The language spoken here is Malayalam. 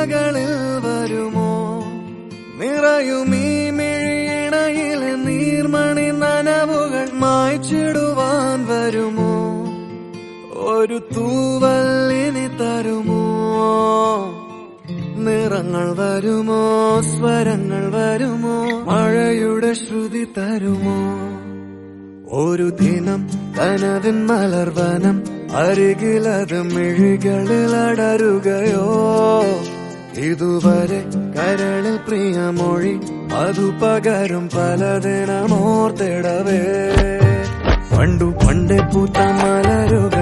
ചിന്തകളിൽ വരുമോ? നിറയുമീ മിഴിയിണയിലെ നീർമണി നനവുകൾ മായ്ച്ചിടുവാൻ വരുമോ? ഒരു തൂവല്ലിനി തരുമോ? നിറങ്ങൾ വരുമോ? സ്വരങ്ങൾ വരുമോ? മഴയുടെ ശ്രുതി തരുമോ? ഒരു ദിനം കനവിൻ മലർവനം അരികിലത് മിഴികളിൽ അടരുകയോ? ഇതുവരെ കരളിൽ പ്രിയമൊഴി അതു പകരും പലതിനമോർത്തിടവേ. പണ്ടു പണ്ടേ പൂത്ത മലരുകൾ